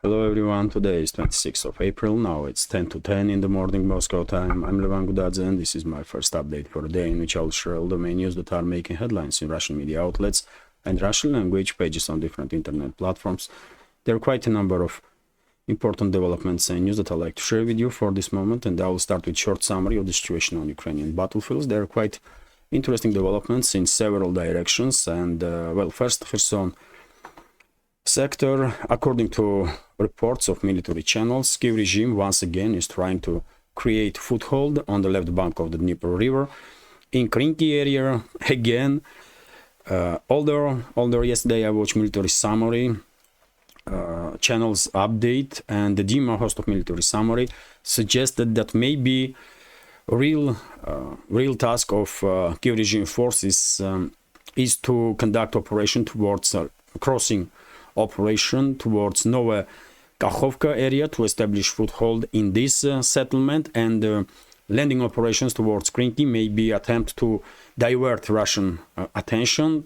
Hello everyone, today is 26th of April, now it's 10 to 10 in the morning Moscow time. I'm Levan Gudadze and this is my first update for the day in which I'll share all the main news that are making headlines in Russian media outlets and Russian language pages on different internet platforms. There are quite a number of important developments and news that I'd like to share with you for this moment, and I will start with a short summary of the situation on Ukrainian battlefields. There are quite interesting developments in several directions, and well, first Kherson sector, according to reports of military channels, Kiev regime once again is trying to create foothold on the left bank of the Dnieper River. In Krinky area, again, although yesterday I watched military summary, channels update, and the Dima host of military summary suggested that maybe real task of Kiev regime forces is to conduct operation towards crossing operation towards Nova Kakhovka area to establish foothold in this settlement, and landing operations towards Krinky may be attempt to divert Russian attention.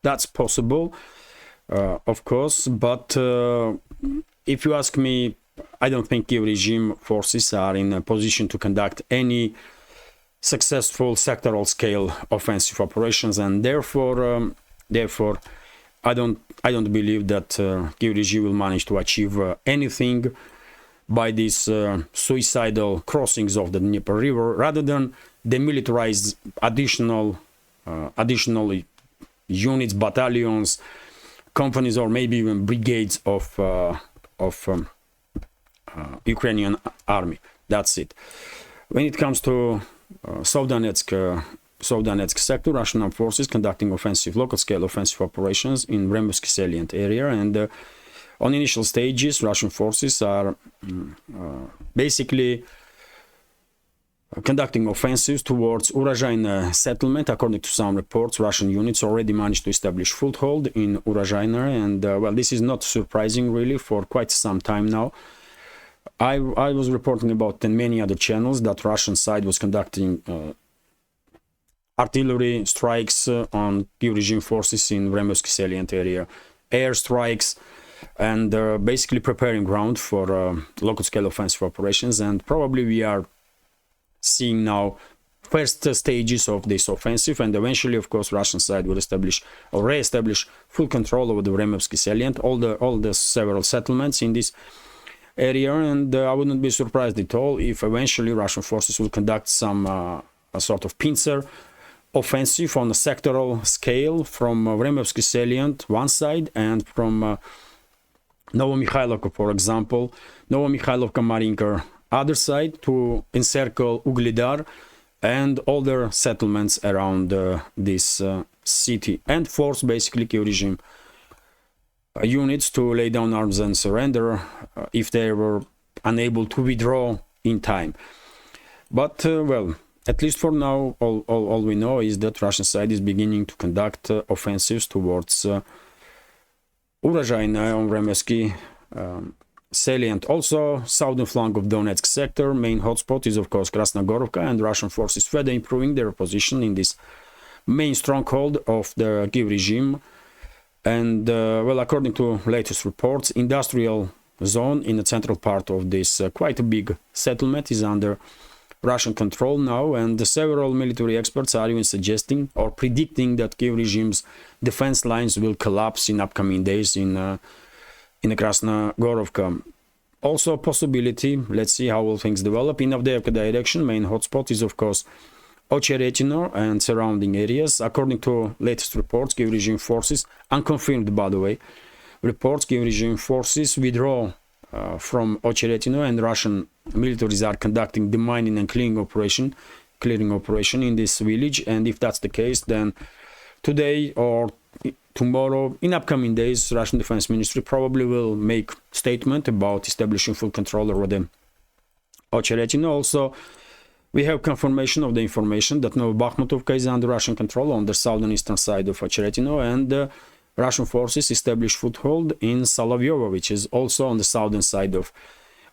That's possible, of course, but if you ask me, I don't think Kiev regime forces are in a position to conduct any successful sectoral scale offensive operations, and therefore I don't believe that Kiev regime will manage to achieve anything by these suicidal crossings of the Dnieper River, rather than demilitarize additional units, battalions, companies, or maybe even brigades of Ukrainian army. That's it. When it comes to South Donetsk sector, Russian armed forces conducting local-scale offensive operations in Vremovsky salient area, and on initial stages, Russian forces are basically conducting offensives towards Urozhaina settlement. According to some reports, Russian units already managed to establish foothold in Urozhaina, and well, this is not surprising really for quite some time now. I was reporting about in many other channels that Russian side was conducting artillery strikes on Kiev regime forces in Vremovsky salient area, air strikes, and basically preparing ground for local scale offensive operations. And probably we are seeing now first stages of this offensive, and eventually, of course, Russian side will establish or re-establish full control over the Vremovsky salient, all the several settlements in this area. And I wouldn't be surprised at all if eventually Russian forces will conduct some a sort of pincer offensive on a sectoral scale from Vremovsky salient one side, and from Novomikhailivka, for example, Novomikhailivka Marinka other side, to encircle Ugledar and other settlements around this city, and force basically Kiev regime units to lay down arms and surrender if they were unable to withdraw in time. But well, at least for now, all we know is that Russian side is beginning to conduct offensives towards Urozhaina on Vremovsky salient. Also, southern flank of Donetsk sector, main hotspot is of course Krasnogorovka, and Russian forces further improving their position in this main stronghold of the Kiev regime. And well, according to latest reports, industrial zone in the central part of this quite a big settlement is under Russian control now, and several military experts are even suggesting or predicting that Kiev regime's defense lines will collapse in upcoming days in Krasnogorovka. Also a possibility, let's see how will things develop, in Avdiivka direction. Main hotspot is of course Ocheretino and surrounding areas. According to latest reports, Kiev regime forces, unconfirmed by the way, reports Kiev regime forces withdraw from Ocheretino, and Russian militaries are conducting demining and clearing operation in this village. And if that's the case, then today or tomorrow, in upcoming days, Russian Defense Ministry probably will make statement about establishing full control over the Ocheretino. Also, we have confirmation of the information that Novobakhmutovka is under Russian control on the southern eastern side of Ocheretino, and Russian forces established foothold in Solovyovo, which is also on the southern side of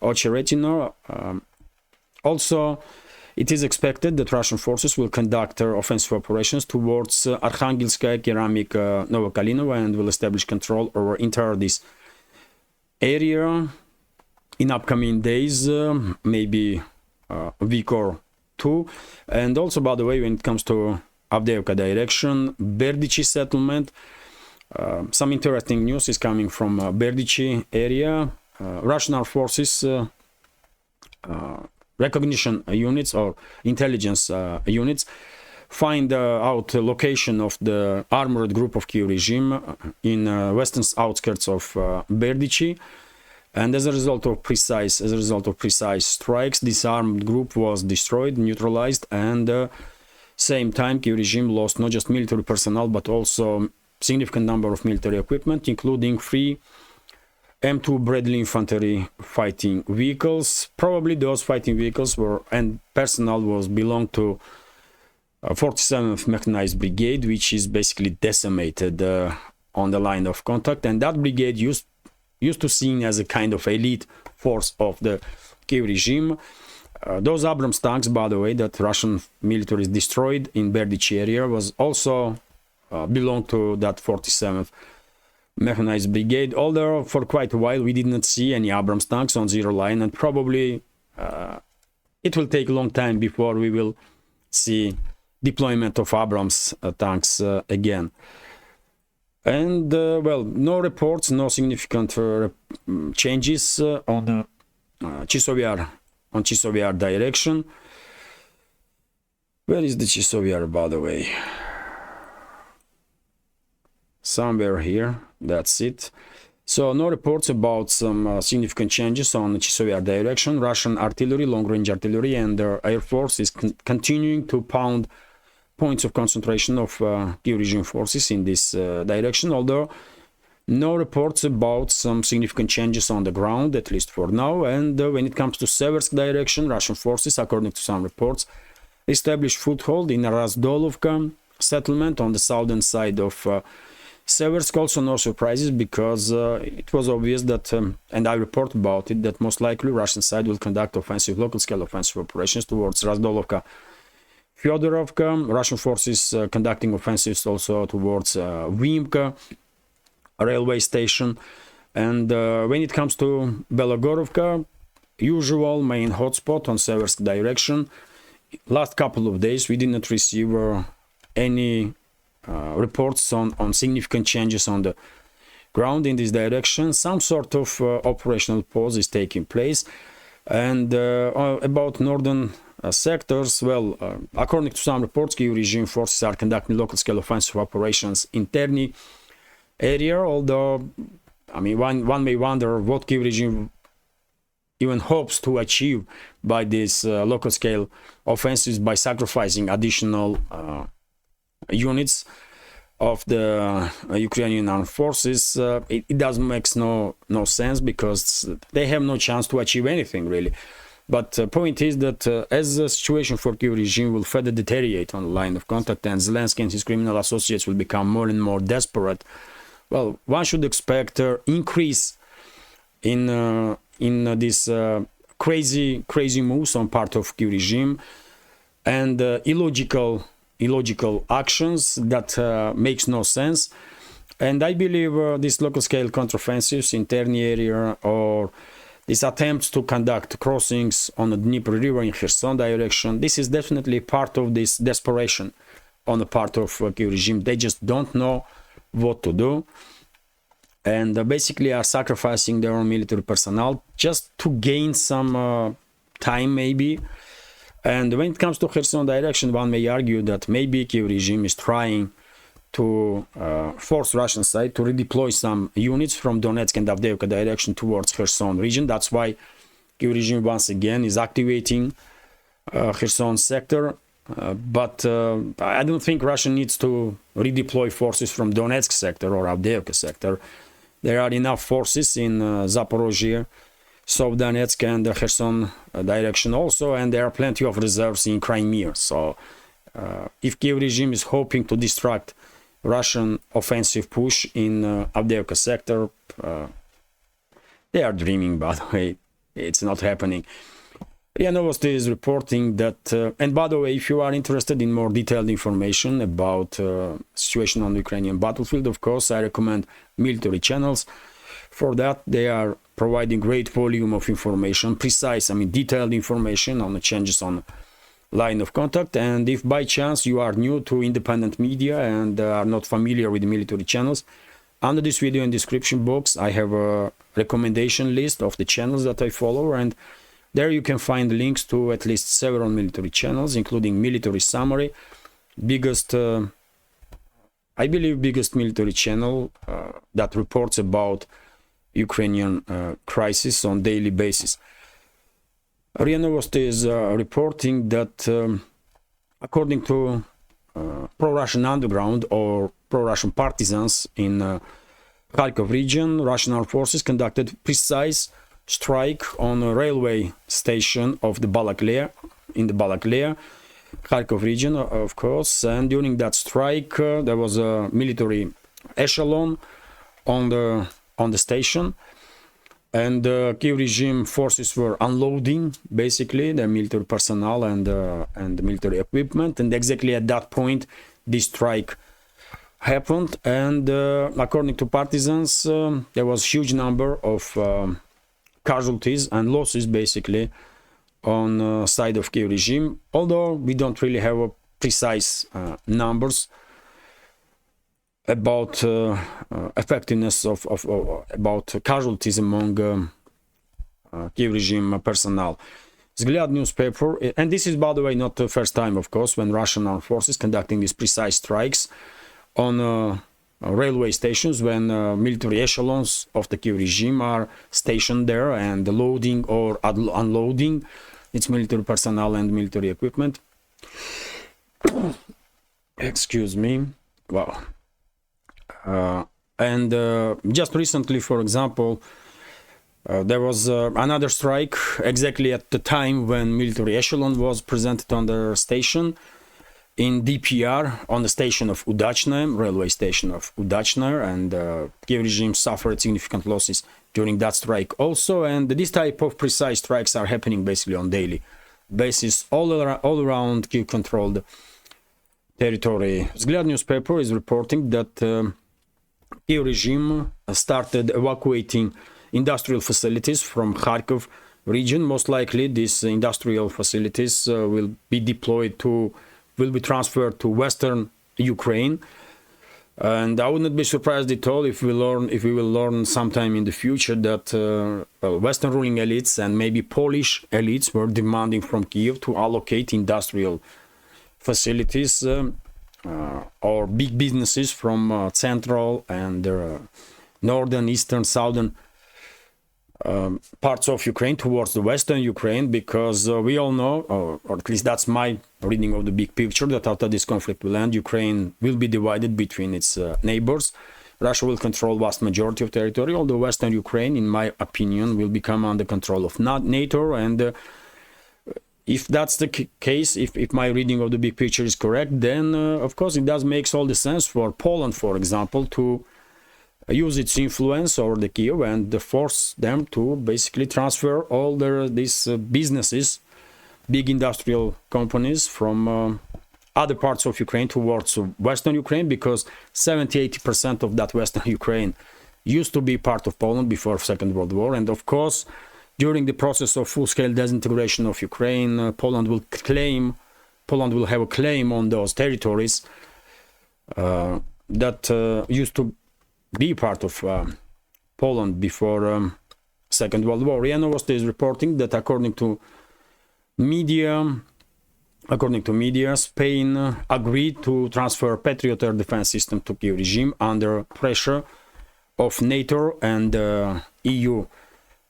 Ocheretino. Also, it is expected that Russian forces will conduct their offensive operations towards Arkhangelskaya, Keramik, Novokalinovo, and will establish control over entire this area in upcoming days, maybe a week or two. And also, by the way, when it comes to Avdiivka direction, Berdichi settlement, some interesting news is coming from Berdichi area. Russian armed forces recognition units or intelligence units find out the location of the armored group of Kiev regime in western outskirts of Berdichi, and as a result of precise strikes, this armed group was destroyed, neutralized, and same time Kiev regime lost not just military personnel but also significant number of military equipment, including 3 M2 Bradley infantry fighting vehicles. Probably those fighting vehicles were and personnel belonged to 47th Mechanized Brigade, which is basically decimated on the line of contact, and that brigade used to seen as a kind of elite force of the Kiev regime. Those Abrams tanks, by the way, that Russian military destroyed in Berdichi area was also belonged to that 47th Mechanized Brigade, although for quite a while we did not see any Abrams tanks on zero line, and probably it will take a long time before we will see deployment of Abrams tanks again. And well, no reports, no significant changes on Chisovyar direction. Where is the Chisovyar, by the way? Somewhere here, that's it. So no reports about some significant changes on the Chisovyar direction. Russian artillery, long-range artillery, and their air force is continuing to pound points of concentration of Kiev regime forces in this direction, although no reports about some significant changes on the ground, at least for now. And when it comes to Seversk direction, Russian forces, according to some reports, established foothold in Razdolovka settlement on the southern side of Seversk. Also no surprises, because it was obvious that, and I report about it, that most likely Russian side will conduct local scale offensive operations towards Razdolovka, Fyodorovka. Russian forces conducting offensives also towards Vimka railway station. And when it comes to Belogorovka, usual main hotspot on Seversk direction, last couple of days we did not receive any reports on significant changes on the ground in this direction. Some sort of operational pause is taking place. And about northern sectors, well, according to some reports, Kiev regime forces are conducting local scale offensive operations in Terni area, although I mean one may wonder what Kiev regime even hopes to achieve by these local scale offensives by sacrificing additional units of the Ukrainian armed forces. It does make no sense, because they have no chance to achieve anything really. But the point is that as the situation for Kiev regime will further deteriorate on the line of contact, and Zelensky and his criminal associates will become more and more desperate, well, one should expect an increase in this crazy moves on part of Kiev regime, and illogical actions that makes no sense. And I believe these local scale counteroffensives in Terni area, or these attempts to conduct crossings on the Dnieper River in Kherson direction, this is definitely part of this desperation on the part of Kiev regime. They just don't know what to do, and basically are sacrificing their own military personnel just to gain some time maybe. And when it comes to Kherson direction, one may argue that maybe Kiev regime is trying to force Russian side to redeploy some units from Donetsk and Avdiivka direction towards Kherson region. That's why Kiev regime once again is activating Kherson sector. But I don't think Russia needs to redeploy forces from Donetsk sector or Avdiivka sector. There are enough forces in Zaporozhye, South Donetsk and the Kherson direction also, and there are plenty of reserves in Crimea. So if Kiev regime is hoping to distract Russian offensive push in Avdiivka sector, they are dreaming, by the way. It's not happening. RIA Novosti is reporting that, and by the way, if you are interested in more detailed information about situation on the Ukrainian battlefield, of course, I recommend military channels. For that, they are providing great volume of information, precise, I mean detailed information on the changes on line of contact. And if by chance you are new to independent media and are not familiar with the military channels, under this video in description box I have a recommendation list of the channels that I follow, and there you can find links to at least several military channels, including Military Summary, biggest I believe biggest military channel that reports about Ukrainian crisis on daily basis. RIA Novosti is reporting that according to pro-Russian underground or pro-Russian partisans in Kharkov region, Russian armed forces conducted precise strike on a railway station of the Balaklia, in the Balaklia, Kharkov region, of course. And during that strike, there was a military echelon on the station, and the Kiev regime forces were unloading basically the military personnel and the military equipment. And exactly at that point, this strike happened. And according to partisans, there was huge number of casualties and losses basically on side of Kiev regime, although we don't really have a precise numbers about effectiveness of about casualties among Kiev regime personnel. Vzгляд newspaper, and this is by the way not the first time, of course, when Russian armed forces conducting these precise strikes on railway stations, when military echelons of the Kiev regime are stationed there and loading or unloading its military personnel and military equipment. Excuse me. Wow. And just recently, for example, there was another strike exactly at the time when military echelon was presented on the station in DPR, on the station of Udachne, railway station of Udachne, and Kiev regime suffered significant losses during that strike also. And this type of precise strikes are happening basically on daily basis all around Kiev controlled territory. Vzгляд newspaper is reporting that Kiev regime started evacuating industrial facilities from Kharkov region. Most likely these industrial facilities will be transferred to western Ukraine, and I would not be surprised at all if we will learn sometime in the future that western ruling elites and maybe Polish elites were demanding from Kiev to allocate industrial facilities or big businesses from central and northern, eastern, southern parts of Ukraine towards the western Ukraine, because we all know, or at least that's my reading of the big picture, that after this conflict will end, Ukraine will be divided between its neighbors. Russia will control vast majority of territory, although western Ukraine, in my opinion, will become under control of NATO. And if that's the case, if my reading of the big picture is correct, then of course it does make all the sense for Poland, for example, to use its influence over the Kiev and force them to basically transfer all these businesses, big industrial companies from other parts of Ukraine towards western Ukraine, because 70–80% of that western Ukraine used to be part of Poland before Second World War. And of course, during the process of full-scale disintegration of Ukraine, Poland will have a claim on those territories that used to be part of Poland before Second World War. RIA Novosti is reporting that according to media, Spain agreed to transfer Patriot air defense system to Kiev regime under pressure of NATO and EU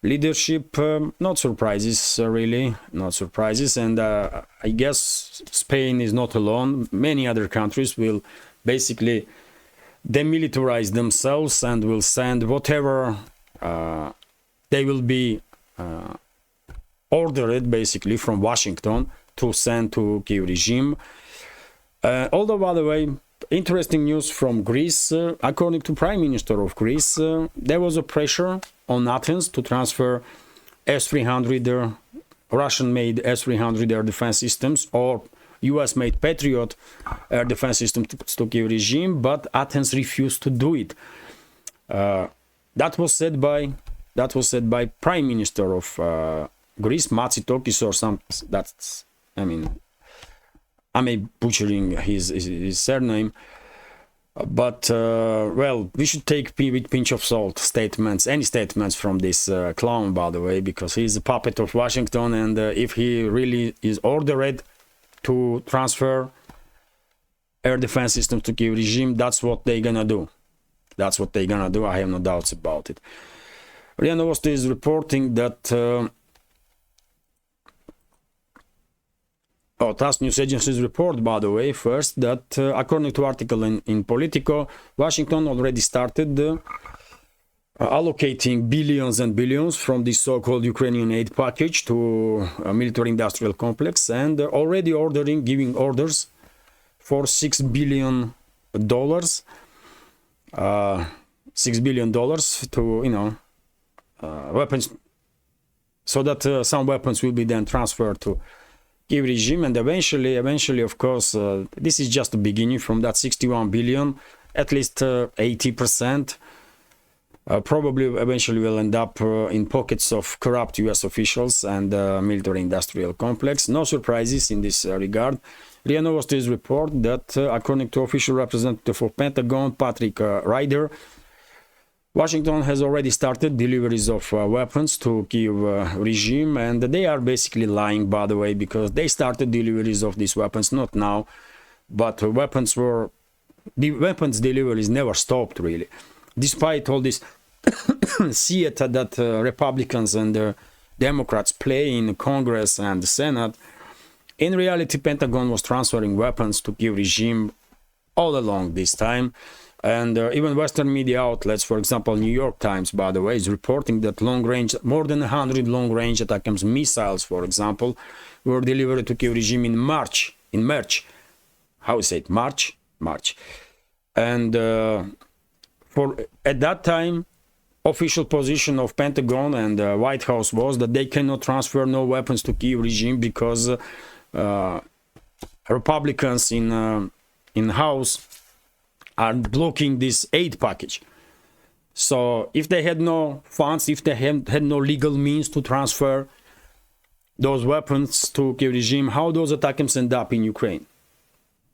leadership. Not surprises, really, not surprises. And I guess Spain is not alone. Many other countries will basically demilitarize themselves and will send whatever they will be ordered basically from Washington to send to Kiev regime. Although, by the way, interesting news from Greece. According to Prime Minister of Greece, there was a pressure on Athens to transfer S-300 Russian-made S-300 air defense systems or US-made Patriot air defense system to Kiev regime, but Athens refused to do it. That was said by That was said by Prime Minister of Greece, Matsitokis, or some. That's, I mean, I may butchering his surname, but well, we should take with pinch of salt statements, any statements from this clown, by the way, because he's a puppet of Washington, and if he really is ordered to transfer air defense systems to Kiev regime, that's what they're gonna do. That's what they're gonna do. I have no doubts about it. RIA Novosti is reporting that TASS News Agency's report, by the way, first, that according to article in Politico, Washington already started allocating billions and billions from this so-called Ukrainian aid package to a military-industrial complex, and already giving orders for $6 billion, $6 billion to, weapons, so that some weapons will be then transferred to Kiev regime, and eventually, of course, this is just the beginning. From that 61 billion, at least 80% probably eventually will end up in pockets of corrupt US officials and military-industrial complex. No surprises in this regard. RIA Novosti's report that according to official representative of Pentagon, Patrick Ryder, Washington has already started deliveries of weapons to Kiev regime, and they are basically lying, by the way, because they started deliveries of these weapons not now, but the weapons deliveries never stopped, really, despite all this theater that Republicans and Democrats play in Congress and the Senate. In reality, Pentagon was transferring weapons to Kiev regime all along this time. And even Western media outlets, for example, New York Times, by the way, is reporting that more than 100 long-range ATACMS missiles, for example, were delivered to Kiev regime in March. How is it? March. And at that time, official position of Pentagon and White House was that they cannot transfer no weapons to Kiev regime because Republicans in House are blocking this aid package. So if they had no funds, if they had no legal means to transfer those weapons to Kiev regime, how those ATACMS end up in Ukraine?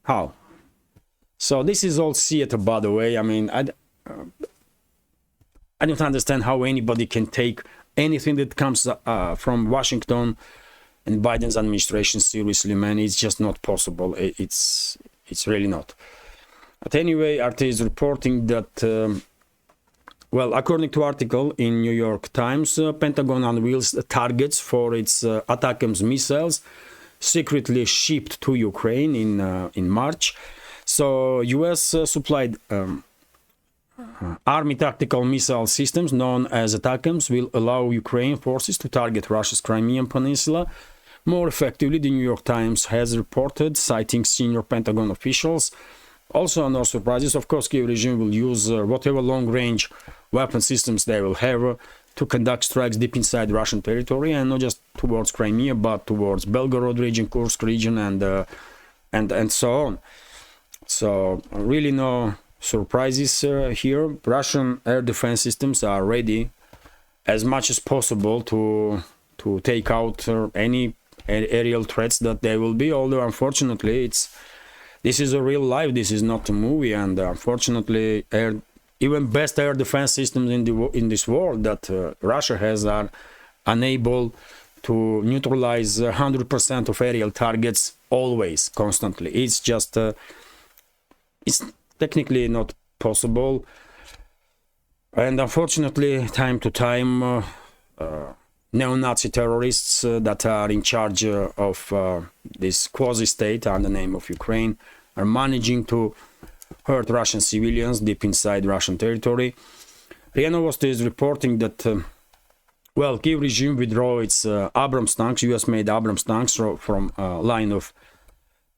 How? So this is all theater, by the way. I mean, I don't understand how anybody can take anything that comes from Washington and Biden's administration seriously, man. It's just not possible. It's really not. But anyway, RT is reporting that, well, according to article in New York Times, Pentagon unveils targets for its ATACMS missiles secretly shipped to Ukraine in March. So US supplied Army tactical missile systems known as ATACMS will allow Ukraine forces to target Russia's Crimean Peninsula more effectively, the New York Times has reported, citing senior Pentagon officials. Also, no surprises, of course, Kiev regime will use whatever long-range weapon systems they will have to conduct strikes deep inside Russian territory, and not just towards Crimea, but towards Belgorod region, Kursk region, and so on. So, really no surprises here. Russian air defense systems are ready as much as possible to take out any aerial threats that there will be, although unfortunately this is a real life, this is not a movie, and unfortunately even best air defense systems in this world that Russia has are unable to neutralize 100% of aerial targets always, constantly. It's just it's technically not possible, and unfortunately time to time neo-Nazi terrorists that are in charge of this quasi-state under the name of Ukraine are managing to hurt Russian civilians deep inside Russian territory. RIA Novosti is reporting that, well, Kiev regime withdraw its Abrams tanks, US-made Abrams tanks from line of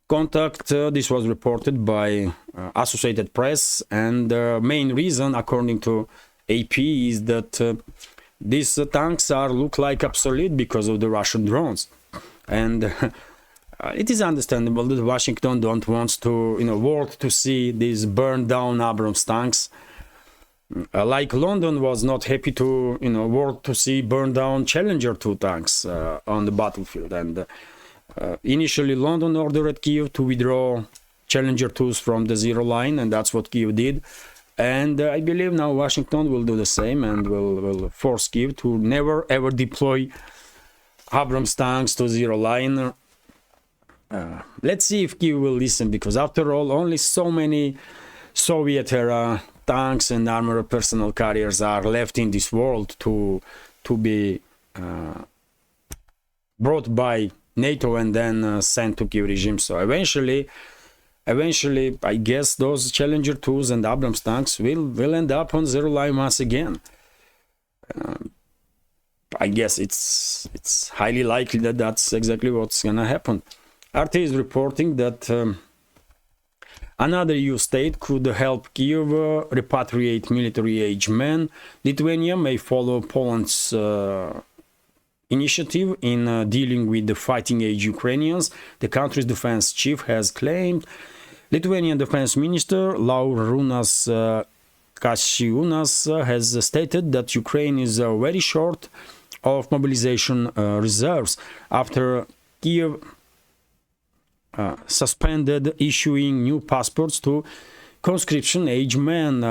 contact. This was reported by Associated Press, and the main reason, according to AP, is that these tanks look like obsolete because of the Russian drones, and it is understandable that Washington don't want to, world to see these burned down Abrams tanks Like London was not happy to, work to see burn down Challenger 2 tanks on the battlefield. And initially London ordered Kiev to withdraw Challenger 2s from the zero line, and that's what Kiev did. And I believe now Washington will do the same and will force Kiev to never ever deploy Abrams tanks to zero line. Let's see if Kiev will listen, because after all, only so many Soviet-era tanks and armored personnel carriers are left in this world to be brought by NATO and then sent to Kiev regime. So eventually, I guess those Challenger 2s and Abrams tanks will end up on zero line once again. I guess it's highly likely that that's exactly what's gonna happen. RT is reporting that another EU state could help Kiev repatriate military-age men. Lithuania may follow Poland's initiative in dealing with the fighting-age Ukrainians, the country's defense chief has claimed. Lithuanian Defense Minister Laurunas Kasčiūnas has stated that Ukraine is very short of mobilization reserves after Kiev suspended issuing new passports to conscription-age men.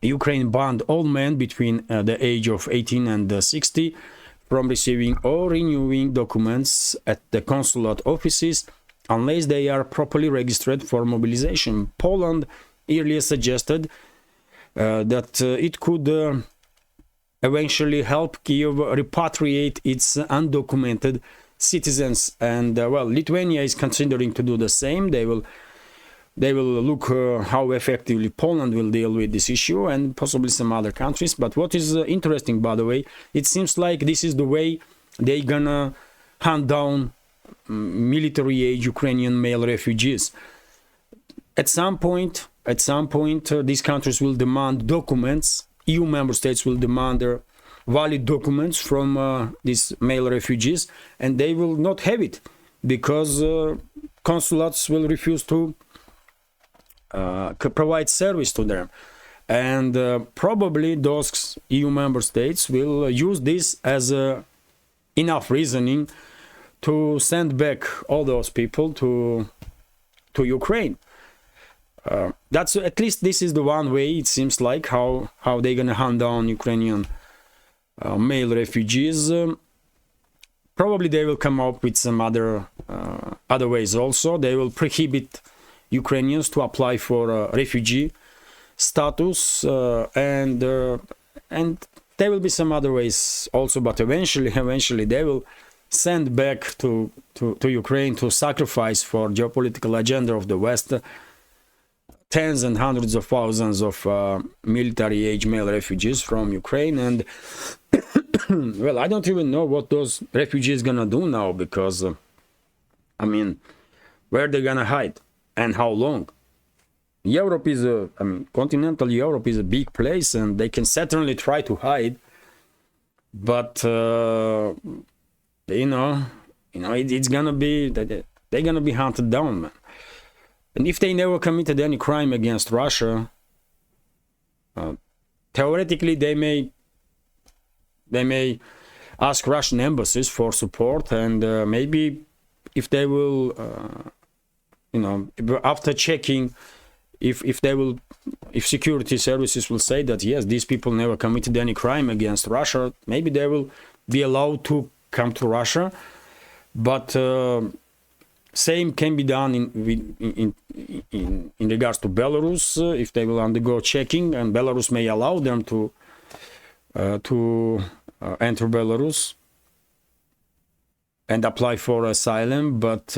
Ukraine banned all men between the age of 18 and 60 from receiving or renewing documents at the consulate offices unless they are properly registered for mobilization. Poland earlier suggested that it could eventually help Kiev repatriate its undocumented citizens, and Lithuania is considering to do the same. They will look how effectively Poland will deal with this issue, and possibly some other countries. But what is interesting, by the way, it seems like this is the way they're gonna hunt down military-age Ukrainian male refugees. At some point, these countries will demand documents. EU member states will demand their valid documents from these male refugees, and they will not have it because consulates will refuse to provide service to them. And probably those EU member states will use this as enough reasoning to send back all those people to Ukraine. That's at least this is the one way it seems like how they're gonna hunt down Ukrainian male refugees. Probably they will come up with some other ways also. They will prohibit Ukrainians to apply for refugee status, and there will be some other ways also. But eventually they will send back to Ukraine to sacrifice for geopolitical agenda of the West tens and hundreds of thousands of military-age male refugees from Ukraine. And well, I don't even know what those refugees gonna do now, because where they're gonna hide and how long. Europe is continental Europe is a big place, and they can certainly try to hide, but it's gonna be they're gonna be hunted down, man. And if they never committed any crime against Russia, theoretically they may ask Russian embassies for support, and maybe if they will, after checking, if security services will say that yes, these people never committed any crime against Russia, maybe they will be allowed to come to Russia. But same can be done in regards to Belarus, if they will undergo checking, and Belarus may allow them to enter Belarus and apply for asylum. But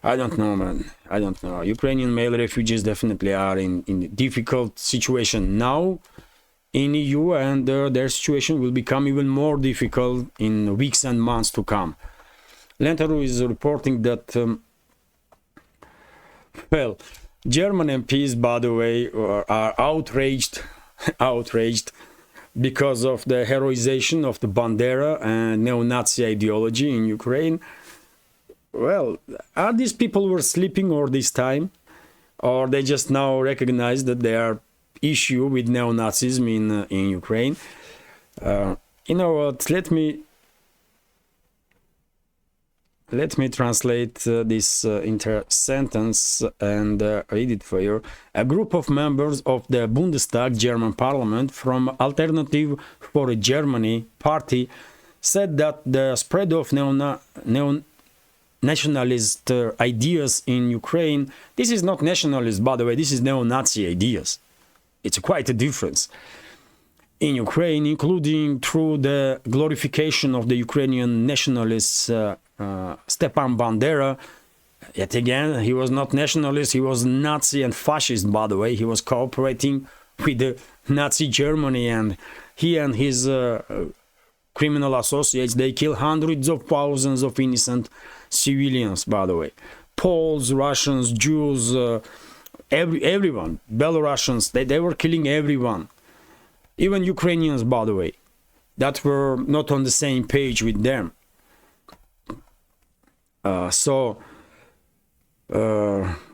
I don't know, man. I don't know. Ukrainian male refugees definitely are in a difficult situation now in EU, and their situation will become even more difficult in weeks and months to come. Lentaru is reporting that, German MPs, by the way, are outraged because of the heroization of the Bandera and neo-Nazi ideology in Ukraine. Well, are these people were sleeping all this time? or they just now recognize that there are issue with neo-Nazism in Ukraine. You know what? Let me translate this entire sentence and read it for you. A group of members of the Bundestag, German parliament, from Alternative for Germany party said that the spread of nationalist ideas in Ukraine, this is not nationalist, by the way, this is neo-Nazi ideas. It's quite a difference. In Ukraine, including through the glorification of the Ukrainian nationalists, Stepan Bandera, yet again, he was not nationalist, he was Nazi and fascist, by the way. He was cooperating with the Nazi Germany, and he and his criminal associates, they kill hundreds of thousands of innocent civilians, by the way. Poles, Russians, Jews, everyone, Belarusians, they were killing everyone. Even Ukrainians, by the way, that were not on the same page with them.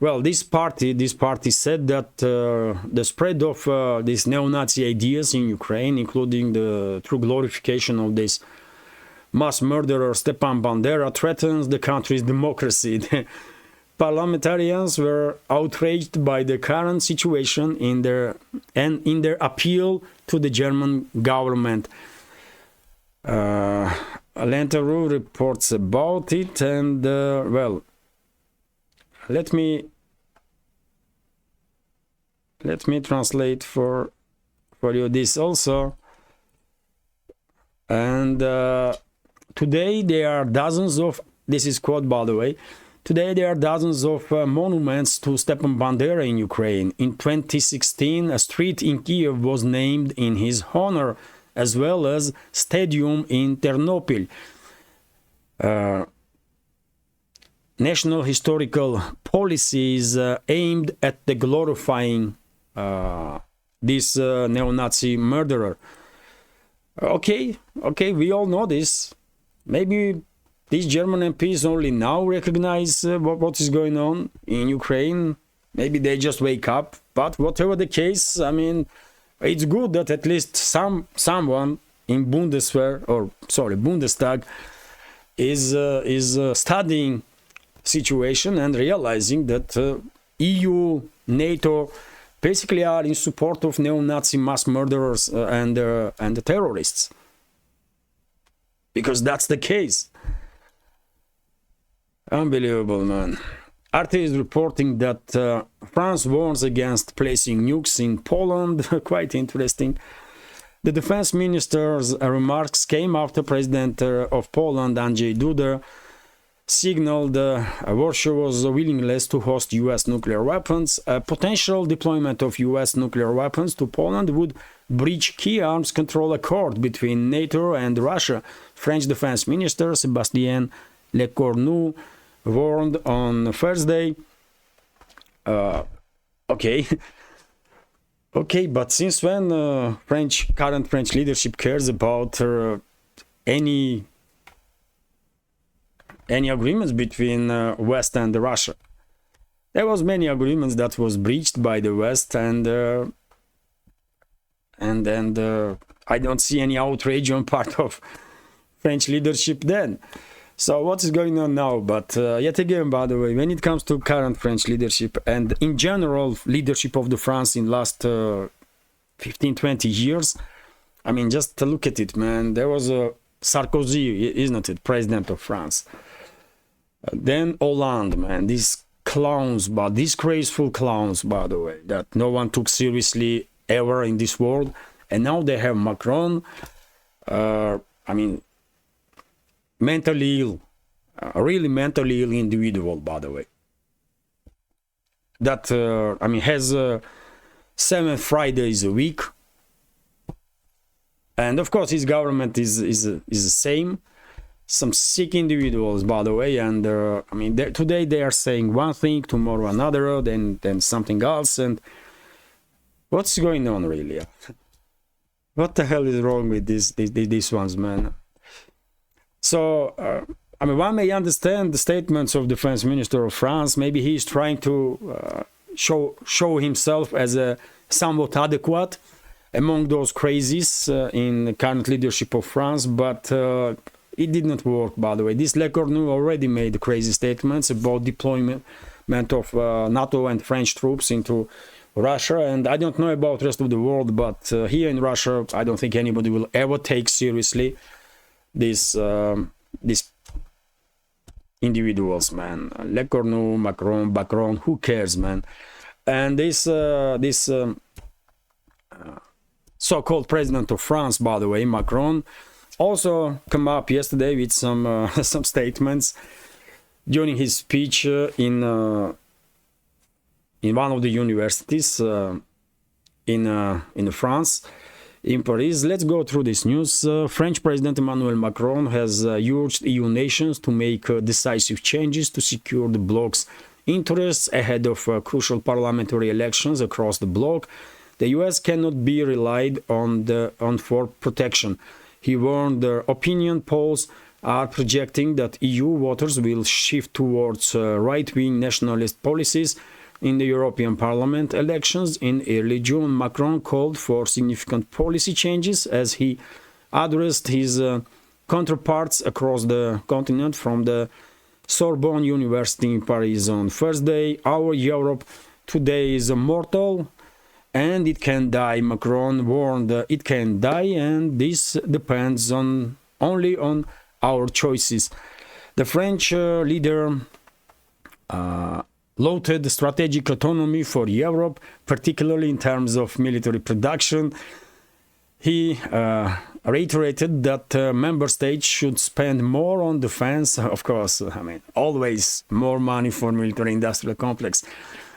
Well, this party said that the spread of these neo-Nazi ideas in Ukraine, including the true glorification of this mass murderer Stepan Bandera, threatens the country's democracy. The parliamentarians were outraged by the current situation in their appeal to the German government. Lentaru reports about it, and well, let me translate for you this also. And today there are dozens of, this is quote by the way, today there are dozens of monuments to Stepan Bandera in Ukraine. In 2016, a street in Kiev was named in his honor, as well as stadium in Ternopil. National historical policies aimed at the glorifying this neo-Nazi murderer. Okay, we all know this. Maybe these German MPs only now recognize what is going on in Ukraine. Maybe they just wake up. But whatever the case, I mean, it's good that at least someone in Bundestag is studying situation and realizing that EU, NATO, basically are in support of neo-Nazi mass murderers and the terrorists, because that's the case. Unbelievable, man. RT is reporting that France warns against placing nukes in Poland. Quite interesting. The defense minister's remarks came after President of Poland, Andrzej Duda, signaled Warsaw's willingness to host U.S. nuclear weapons. A potential deployment of U.S. nuclear weapons to Poland would breach key arms control accord between NATO and Russia. French Defense Minister Sébastien Lecornu warned on Thursday. Okay, but since when current French leadership cares about any agreements between West and Russia? There was many agreements that was breached by the West, and I don't see any outrage on part of French leadership then. So what is going on now? But yet again, by the way, when it comes to current French leadership and in general leadership of the France in last 15-20 years, I mean, just look at it, man. There was a Sarkozy, isn't it, president of France? Then Hollande, man, these clowns, but disgraceful clowns, by the way, that no one took seriously ever in this world. And now they have Macron, I mean, mentally ill, really mentally ill individual, by the way. That, I mean, has 7 Fridays a week. And of course, his government is the same. Some sick individuals, by the way, and I mean, today they are saying one thing, tomorrow another, then something else, and what's going on really? What the hell is wrong with these ones, man? So, I mean, one may understand the statements of the Defense Minister of France. Maybe he's trying to show himself as a somewhat adequate among those crazies in the current leadership of France, but it did not work, by the way. This Lecornu already made crazy statements about deployment of NATO and French troops into Russia, and I don't know about the rest of the world, but here in Russia, I don't think anybody will ever take seriously these individuals, man. Lecornu, Macron, who cares, man? And this so-called president of France, by the way, Macron, also come up yesterday with some some statements during his speech in one of the universities in France, in Paris. Let's go through this news. French President Emmanuel Macron has urged EU nations to make decisive changes to secure the bloc's interests ahead of crucial parliamentary elections across the bloc. The US cannot be relied on for protection. He warned opinion polls are projecting that EU voters will shift towards right-wing nationalist policies in the European Parliament elections in early June. Macron called for significant policy changes as he addressed his counterparts across the continent from the Sorbonne University in Paris on Thursday. Our Europe today is mortal and it can die. Macron warned it can die, and this depends only on our choices. The French leader lauded strategic autonomy for Europe, particularly in terms of military production. He reiterated that member states should spend more on defense, of course, I mean, always more money for military-industrial complex,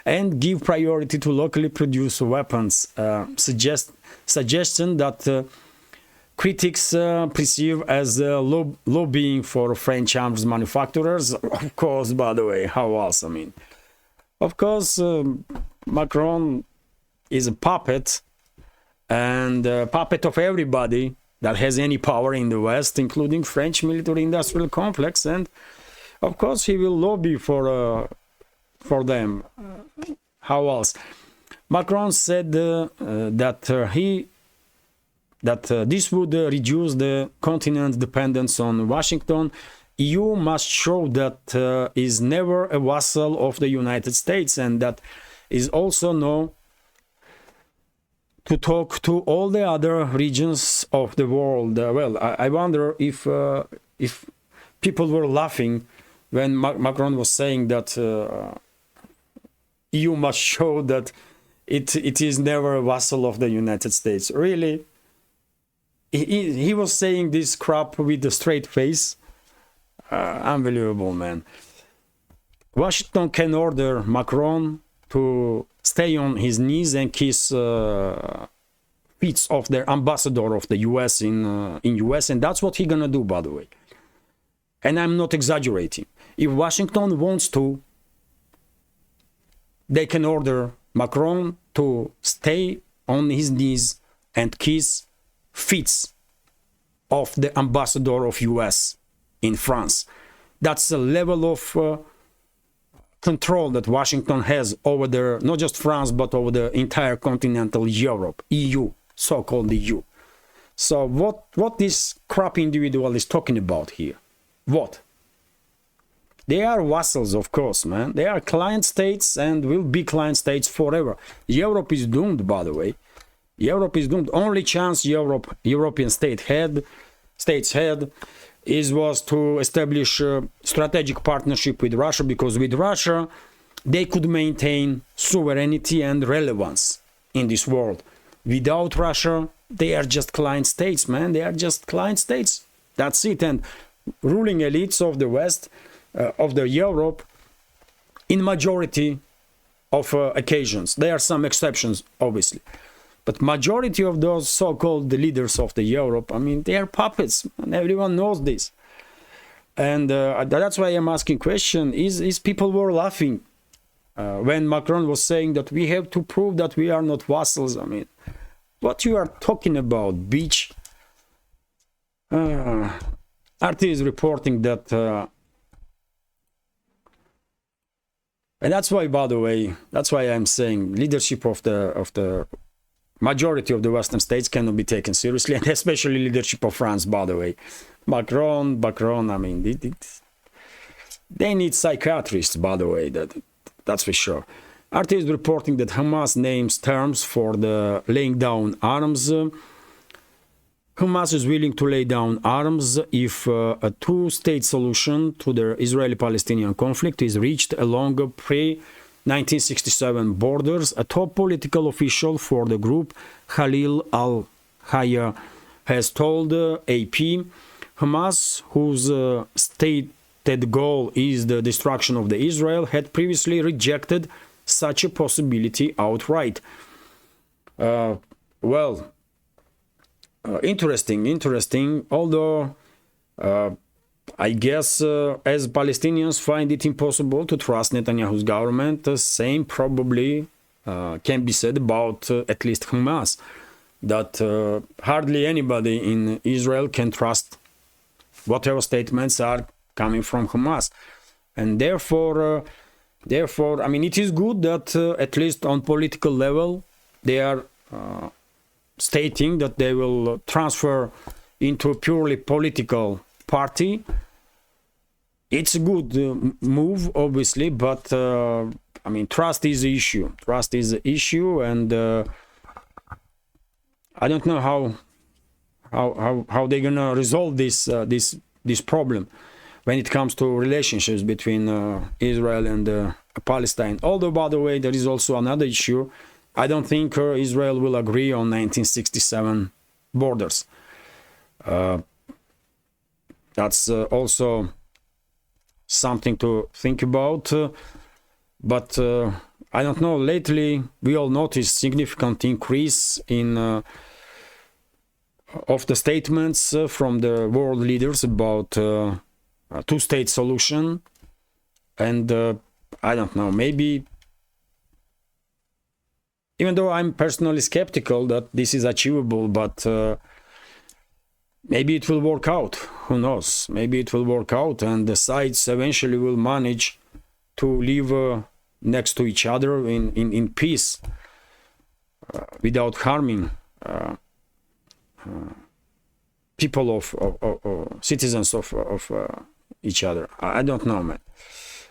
and give priority to locally produced weapons. Suggestion that critics perceive as lobbying for French arms manufacturers. Of course, by the way, how else? I mean, of course, Macron is a puppet, and a puppet of everybody that has any power in the West, including French military-industrial complex, and of course he will lobby for them. How else? Macron said that this would reduce the continent's dependence on Washington. EU must show that is never a vassal of the United States, and that is also know to talk to all the other regions of the world. Well, I wonder if people were laughing when Macron was saying that EU must show that it is never a vassal of the United States. Really? He was saying this crap with a straight face. Unbelievable, man. Washington can order Macron to stay on his knees and kiss feet of their ambassador of the US in US, and that's what he's gonna do, by the way. And I'm not exaggerating. If Washington wants to, they can order Macron to stay on his knees and kiss feet of the ambassador of US in France. That's the level of control that Washington has over the, not just France, but over the entire continental Europe, EU, so-called EU. So what this crap individual is talking about here? What? They are vassals, of course, man. They are client states and will be client states forever. Europe is doomed, by the way. Europe is doomed. Only chance European states had was to establish a strategic partnership with Russia, because with Russia they could maintain sovereignty and relevance in this world. Without Russia, they are just client states, man. They are just client states. That's it. And ruling elites of the West, of the Europe, in majority of occasions. There are some exceptions, obviously. But majority of those so-called leaders of the Europe, I mean, they are puppets, and everyone knows this. And that's why I'm asking question, is people were laughing when Macron was saying that we have to prove that we are not vassals. I mean, what you are talking about, bitch? RT is reporting that And that's why, by the way, that's why I'm saying leadership of the majority of the Western states cannot be taken seriously, and especially leadership of France, by the way. Macron, I mean, they need psychiatrists, by the way, that's for sure. RT is reporting that Hamas names terms for the laying down arms. Hamas is willing to lay down arms if a two-state solution to the Israeli-Palestinian conflict is reached along pre-1967 borders. A top political official for the group, Khalil al-Hayya, has told AP, Hamas, whose stated goal is the destruction of the Israel, had previously rejected such a possibility outright. Interesting. Although I guess as Palestinians find it impossible to trust Netanyahu's government, the same probably can be said about at least Hamas. That hardly anybody in Israel can trust whatever statements are coming from Hamas, and therefore, I mean, it is good that at least on political level they are stating that they will transfer into a purely political party. It's a good move, obviously, but I mean, trust is the issue. Trust is the issue, and I don't know how they're gonna resolve this problem when it comes to relationships between Israel and Palestine. Although, by the way, there is also another issue. I don't think Israel will agree on 1967 borders. That's also something to think about. But I don't know. Lately, we all noticed significant increase in of the statements from the world leaders about a two-state solution, and I don't know, maybe, even though I'm personally skeptical that this is achievable, but maybe it will work out. Who knows? Maybe it will work out, and the sides eventually will manage to live next to each other in peace, without harming people of citizens of each other. I don't know, man.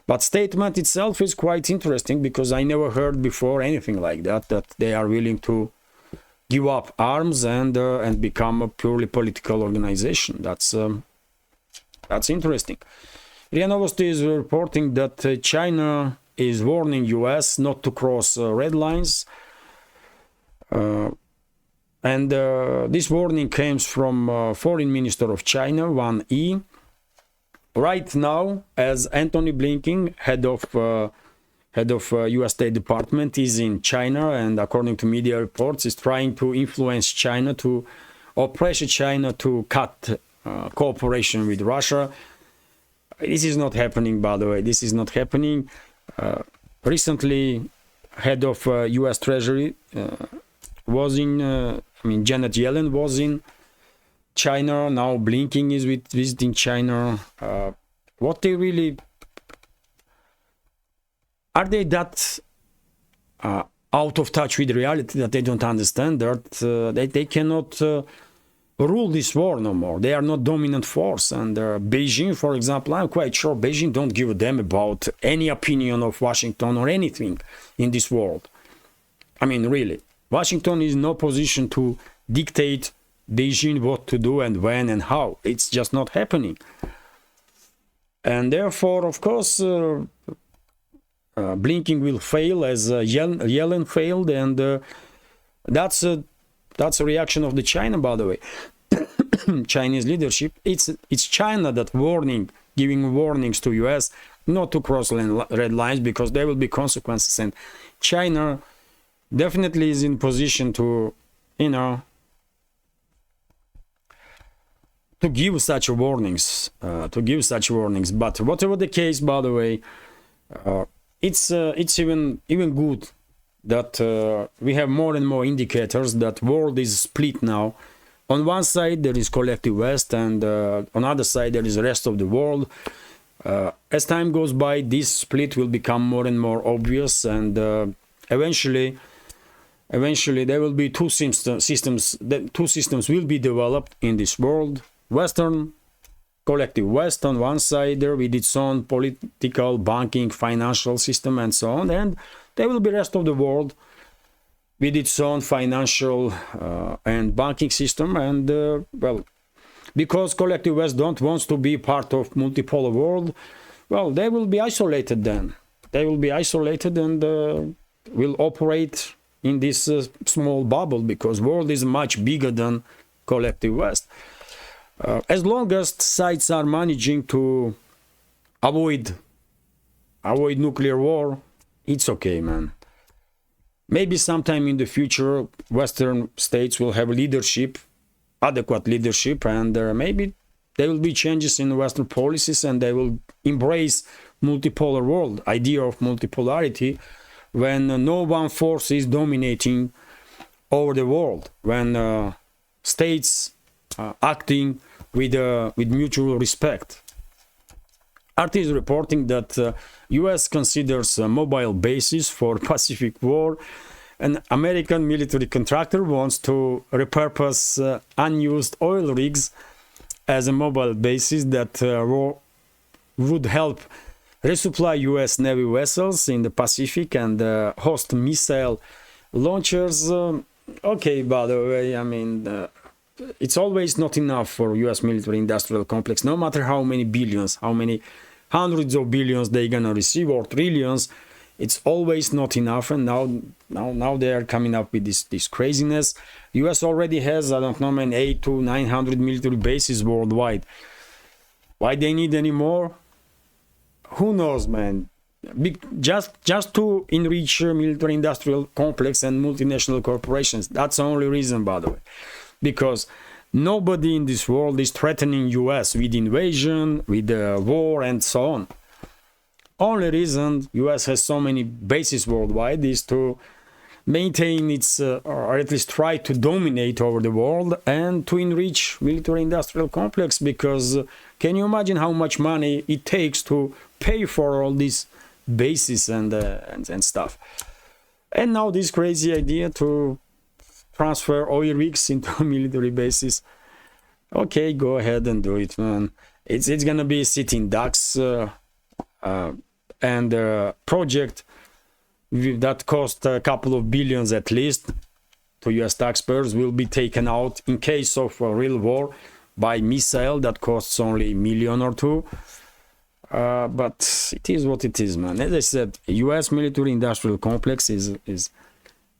But statement itself is quite interesting, because I never heard before anything like that they are willing to give up arms and become a purely political organization. That's interesting. RIA Novosti is reporting that China is warning US not to cross red lines. And this warning comes from Foreign Minister of China, Wang Yi. Right now, as Antony Blinken, head of U.S. State Department, is in China, and according to media reports, is trying to influence China or pressure China to cut cooperation with Russia. This is not happening, by the way. This is not happening. Recently, head of U.S. Treasury was in. Janet Yellen was in China. Now Blinken is visiting China. What they really are, they that out of touch with reality that they don't understand that they cannot rule this war no more. They are not dominant force. And Beijing, for example, I'm quite sure Beijing don't give a damn about any opinion of Washington or anything in this world. I mean, really, Washington is in no position to dictate Beijing what to do and when and how. It's just not happening. And therefore, of course, Blinken will fail as Yellen failed, and that's a reaction of the China, by the way. Chinese leadership. It's China that giving warnings to US not to cross red lines, because there will be consequences, and China definitely is in position to, to give such warnings, But whatever the case, by the way, it's even good that we have more and more indicators that world is split now. On one side there is collective West, and on the other side there is the rest of the world. As time goes by, this split will become more and more obvious, and eventually there will be two systems. Two systems will be developed in this world: Western, collective West on one side, there with its own political, banking, financial system, and so on, and there will be rest of the world with its own financial and banking system. And well, because collective West don't want to be part of multipolar world, well, they will be isolated then. They will be isolated and will operate in this small bubble, because world is much bigger than collective West. As long as sides are managing to avoid nuclear war, it's okay, man. Maybe sometime in the future, Western states will have leadership, adequate leadership, and maybe there will be changes in Western policies, and they will embrace multipolar world, idea of multipolarity, when no one force is dominating over the world, when states acting with mutual respect. RT is reporting that US considers mobile bases for Pacific War. An American military contractor wants to repurpose unused oil rigs as a mobile bases that would help resupply US Navy vessels in the Pacific and host missile launchers. Okay, by the way, I mean, it's always not enough for US military industrial complex, no matter how many billions, how many hundreds of billions they're gonna receive, or trillions. It's always not enough, and now they are coming up with this craziness. US already has, I don't know, man, 800 to 900 military bases worldwide. Why they need any more? Who knows, man? Just to enrich military industrial complex and multinational corporations. That's the only reason, by the way. Because nobody in this world is threatening US with invasion, with war, and so on. Only reason US has so many bases worldwide is to maintain its, or at least try to dominate over the world and to enrich military industrial complex, because can you imagine how much money it takes to pay for all these bases and stuff? And now this crazy idea to transfer oil rigs into military bases. Okay, go ahead and do it, man. It's gonna be sitting ducks, and project that cost a couple of billions at least to US taxpayers will be taken out in case of a real war by missile that costs only $1 million or $2 million. But it is what it is, man. As I said, US military industrial complex is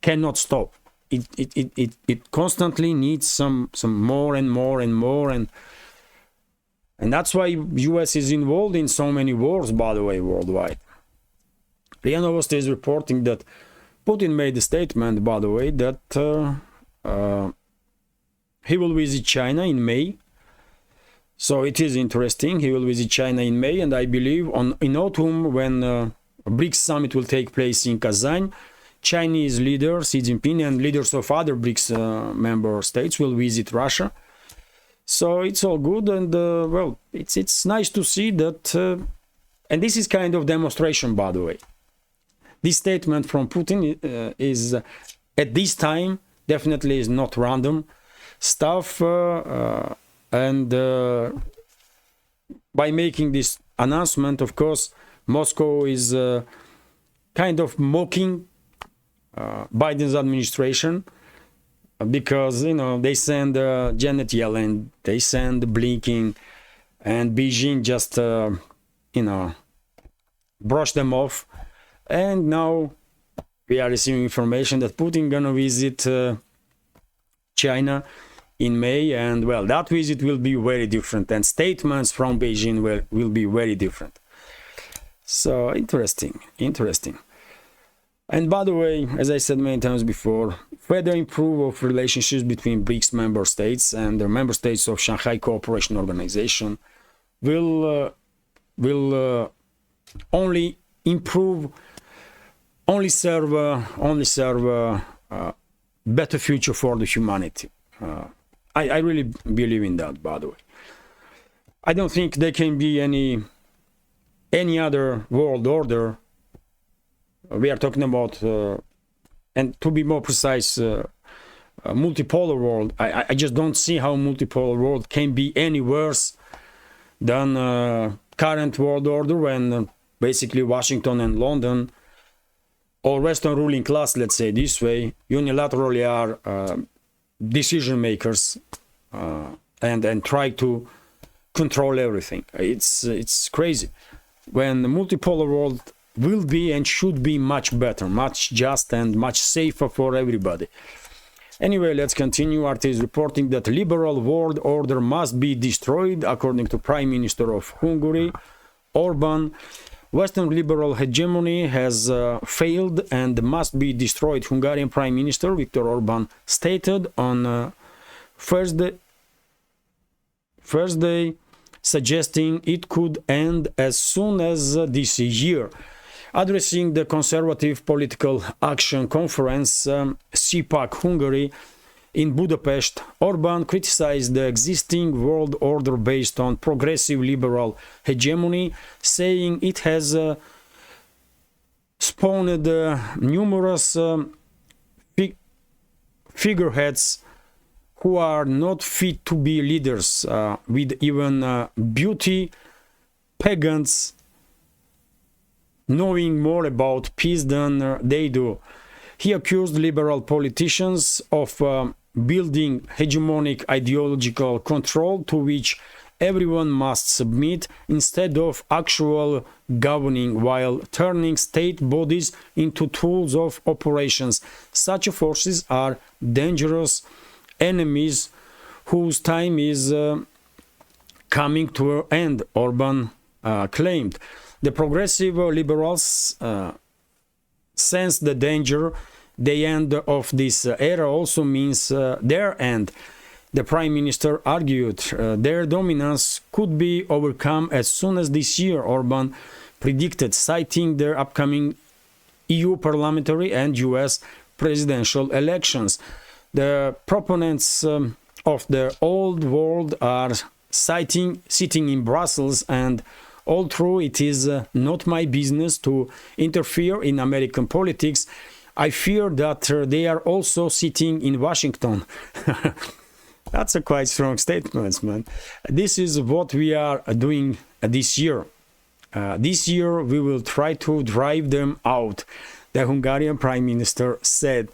cannot stop. It constantly needs some more and more and more, and that's why US is involved in so many wars, by the way, worldwide. RIA Novosti is reporting that Putin made a statement, by the way, that he will visit China in May. So it is interesting. He will visit China in May, and I believe in autumn, when a BRICS summit will take place in Kazan, Chinese leader Xi Jinping and leaders of other BRICS member states will visit Russia. So it's all good, and well, it's nice to see that, and this is kind of demonstration, by the way. This statement from Putin is at this time definitely is not random stuff, and by making this announcement, of course, Moscow is kind of mocking Biden's administration, because, you know, they send Janet Yellen, they send Blinken, and Beijing just, you know, brush them off. And now we are receiving information that Putin gonna visit China in May, and well, that visit will be very different, and statements from Beijing will be very different. So interesting. And by the way, as I said many times before, further improve of relationships between BRICS member states and the member states of Shanghai Cooperation Organization will only improve, only serve better future for the humanity. I really believe in that, by the way. I don't think there can be any any other world order, we are talking about, and to be more precise, multipolar world. I just don't see how multipolar world can be any worse than current world order, when basically Washington and London, or Western ruling class, let's say this way, unilaterally are decision makers and try to control everything. It's crazy. When the multipolar world will be and should be much better, much just and much safer for everybody. Anyway, let's continue. RT is reporting that liberal world order must be destroyed, according to Prime Minister of Hungary, Orban. Western liberal hegemony has failed and must be destroyed, Hungarian Prime Minister Viktor Orban stated on Thursday, suggesting it could end as soon as this year. Addressing the Conservative Political Action Conference, CPAC Hungary, in Budapest, Orban criticized the existing world order based on progressive liberal hegemony, saying it has spawned numerous figureheads who are not fit to be leaders, with even beauty pagans knowing more about peace than they do. He accused liberal politicians of building hegemonic ideological control to which everyone must submit instead of actual governing, while turning state bodies into tools of operations. Such forces are dangerous enemies whose time is coming to an end, Orban claimed. The progressive liberals sense the danger. The end of this era also means their end. The Prime Minister argued their dominance could be overcome as soon as this year, Orban predicted, citing their upcoming EU parliamentary and US presidential elections. The proponents of the old world are sitting in Brussels, and although it is not my business to interfere in American politics, I fear that they are also sitting in Washington. That's a quite strong statement, man. This is what we are doing this year. This year we will try to drive them out, the Hungarian Prime Minister said.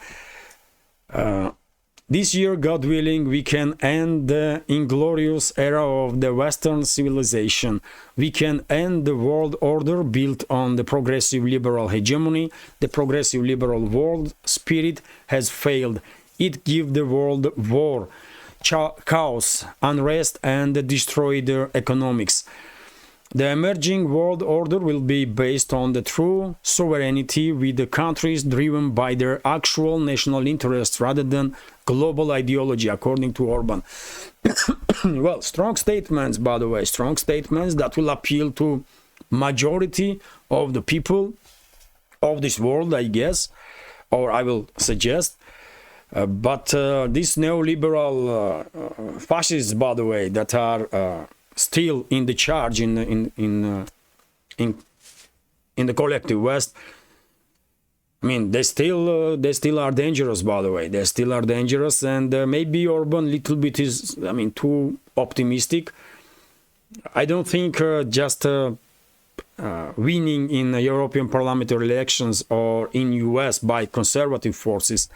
This year, God willing, we can end the inglorious era of the Western civilization. We can end the world order built on the progressive liberal hegemony. The progressive liberal world spirit has failed. It gave the world war, chaos, unrest, and destroyed their economics. The emerging world order will be based on the true sovereignty, with the countries driven by their actual national interests rather than global ideology, according to Orban. Well, strong statements, by the way, strong statements that will appeal to majority of the people of this world, I guess, or I will suggest. But these neoliberal fascists, by the way, that are still in the charge in the collective West, I mean, they still are dangerous, by the way. They still are dangerous, and maybe Orban little bit is, I mean, too optimistic. I don't think just winning in European parliamentary elections or in US by conservative forces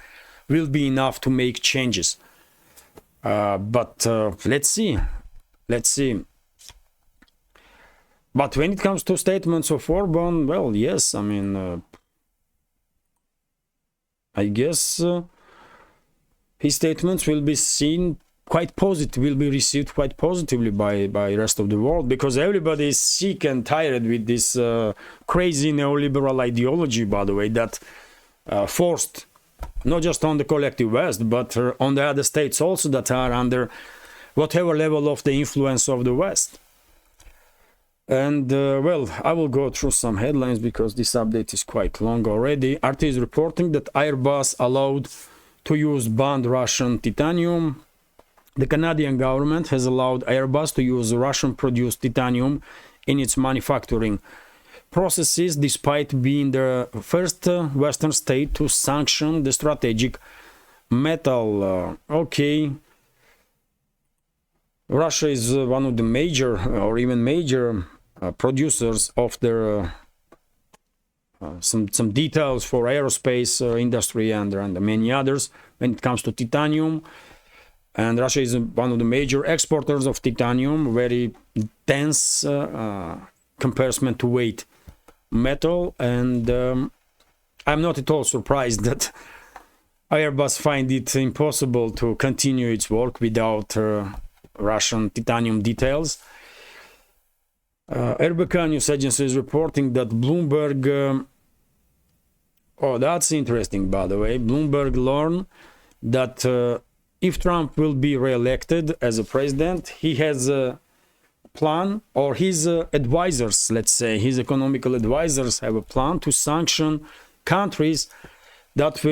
will be enough to make changes. But let's see. But when it comes to statements of Orban, well, yes, I mean, I guess his statements will be seen quite positive, will be received quite positively by rest of the world, because everybody is sick and tired with this crazy neoliberal ideology, by the way, that forced not just on the collective West, but on the other states also that are under whatever level of the influence of the West. And well, I will go through some headlines because this update is quite long already. RT is reporting that Airbus allowed to use banned Russian titanium. The Canadian government has allowed Airbus to use Russian-produced titanium in its manufacturing processes, despite being the first Western state to sanction the strategic metal. Okay, Russia is one of the major or even major producers of their some details for aerospace industry and many others when it comes to titanium. And Russia is one of the major exporters of titanium, very dense comparison to weight metal. And I'm not at all surprised that Airbus find it impossible to continue its work without Russian titanium details. RBK News Agency is reporting that Bloomberg, oh, that's interesting, by the way. Bloomberg learned that if Trump will be re-elected as a president, he has a plan, or his advisors, let's say, his economical advisors have a plan to sanction countries that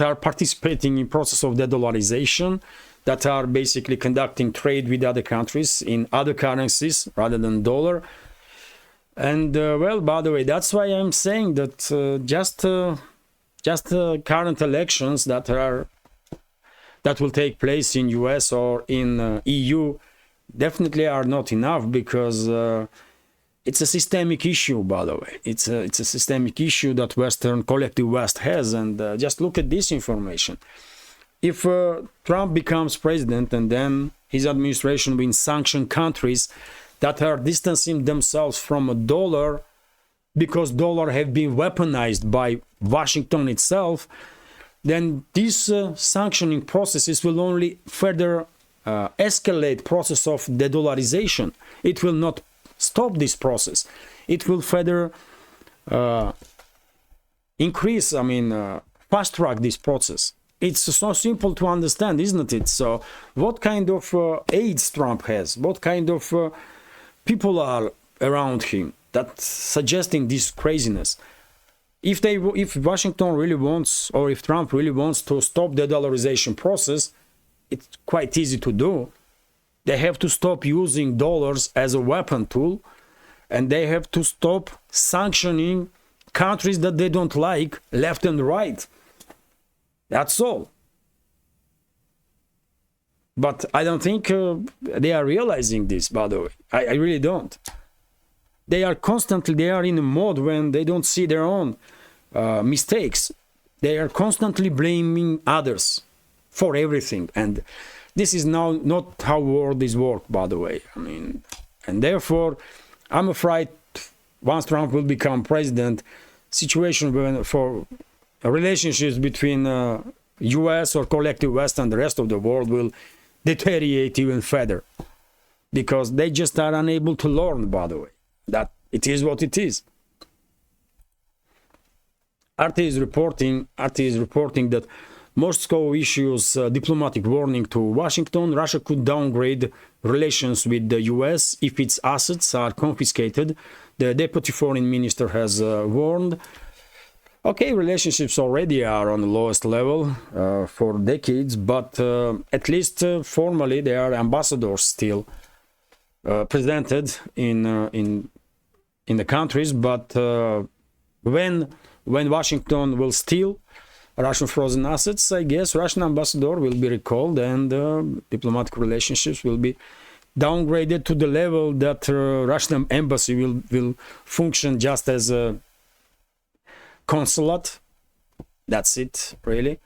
are participating in process of de-dollarization, that are basically conducting trade with other countries in other currencies rather than dollar. And well, by the way, that's why I'm saying that just current elections that will take place in US or in EU definitely are not enough, because it's a systemic issue, by the way. It's a systemic issue that Western collective West has. And just look at this information. If Trump becomes president and then his administration will sanction countries that are distancing themselves from a dollar because dollar have been weaponized by Washington itself, then these sanctioning processes will only further escalate process of de-dollarization. It will not stop this process. It will further increase, fast track this process. It's so simple to understand, isn't it? So what kind of aides Trump has? What kind of people are around him that suggesting this craziness? If Washington really wants, or if Trump really wants to stop the dollarization process, it's quite easy to do. They have to stop using dollars as a weapon tool, and they have to stop sanctioning countries that they don't like, left and right. That's all. But I don't think they are realizing this, by the way. I really don't. They are in a mode when they don't see their own mistakes. They are constantly blaming others for everything. And this is now not how world is worked, by the way. And therefore, I'm afraid once Trump will become president, situation for relationships between US or collective West and the rest of the world will deteriorate even further, because they just are unable to learn, by the way, that it is what it is. RT is reporting that Moscow issues a diplomatic warning to Washington. Russia could downgrade relations with the US if its assets are confiscated. The deputy foreign minister has warned. Okay, relationships already are on the lowest level for decades, but at least formally they are ambassadors still presented in the countries. But when Washington will steal Russian frozen assets, I guess Russian ambassador will be recalled, and diplomatic relationships will be downgraded to the level that Russian embassy will function just as a consulate. That's it, really.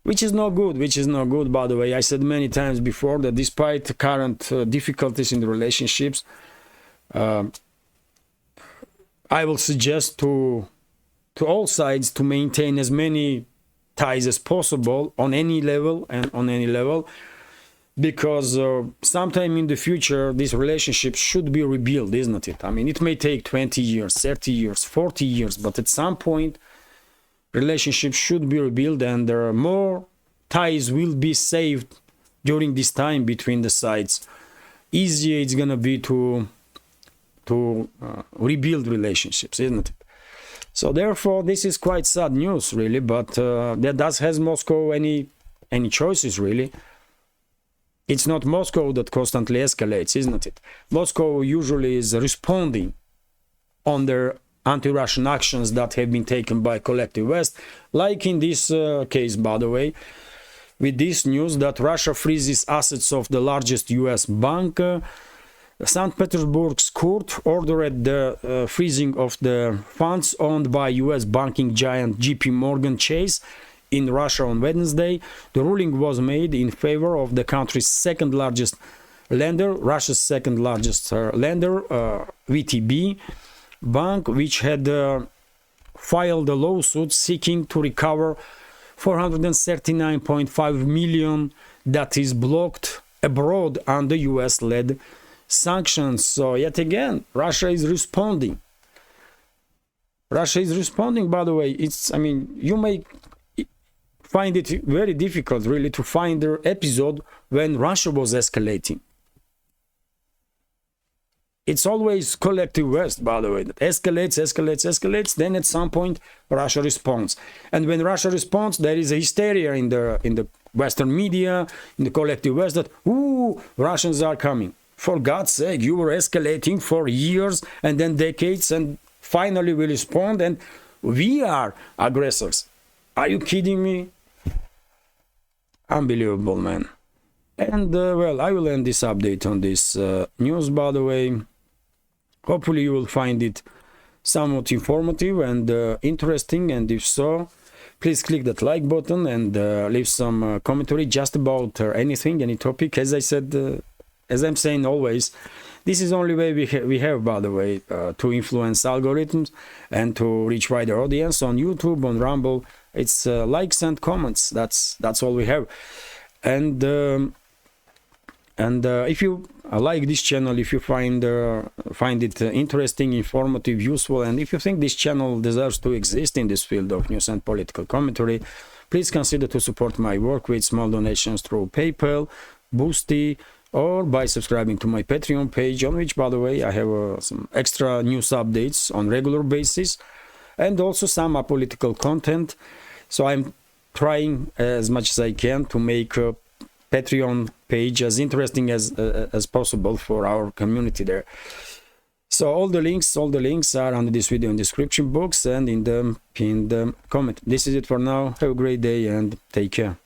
Which is not good, by the way. I said many times before that despite the current difficulties in the relationships, I will suggest to all sides to maintain as many ties as possible on any level, because sometime in the future these relationships should be rebuilt, isn't it? It may take 20 years, 30 years, 40 years, but at some point relationships should be rebuilt, and there are more ties will be saved during this time between the sides. Easier it's gonna be to rebuild relationships, isn't it? So therefore this is quite sad news, really, but has Moscow any choices, really? It's not Moscow that constantly escalates, isn't it? Moscow usually is responding on their anti-Russian actions that have been taken by collective West, like in this case, by the way, with this news that Russia freezes assets of the largest US bank. St. Petersburg's court ordered the freezing of the funds owned by US banking giant JP Morgan Chase in Russia on Wednesday. The ruling was made in favor of the country's second largest lender, Russia's second largest lender, VTB Bank, which had filed a lawsuit seeking to recover 439.5 million that is blocked abroad under US-led sanctions. So yet again, Russia is responding. Russia is responding, by the way. I mean, you may find it very difficult really to find the episode when Russia was escalating. It's always collective West, by the way, that escalates, then at some point Russia responds. And when Russia responds, there is a hysteria in the Western media, in the collective West, that, ooh, Russians are coming. For God's sake, you were escalating for years and then decades, and finally we respond, and we are aggressors. Are you kidding me? Unbelievable, man. And, well, I will end this update on this news, by the way. Hopefully you will find it somewhat informative and interesting, and if so, please click that like button and leave some commentary just about anything, any topic. As I said, as I'm saying always, this is the only way we have, by the way, to influence algorithms and to reach wider audience. On YouTube, on Rumble, it's likes and comments. That's all we have. And if you like this channel, if you find it interesting, informative, useful, and if you think this channel deserves to exist in this field of news and political commentary, please consider to support my work with small donations through PayPal, Boosty, or by subscribing to my Patreon page, on which, by the way, I have some extra news updates on regular basis, and also some apolitical content. So I'm trying as much as I can to make a Patreon page as interesting as possible for our community there. So all the links are under this video in description box and in the pinned comment. This is it for now. Have a great day and take care.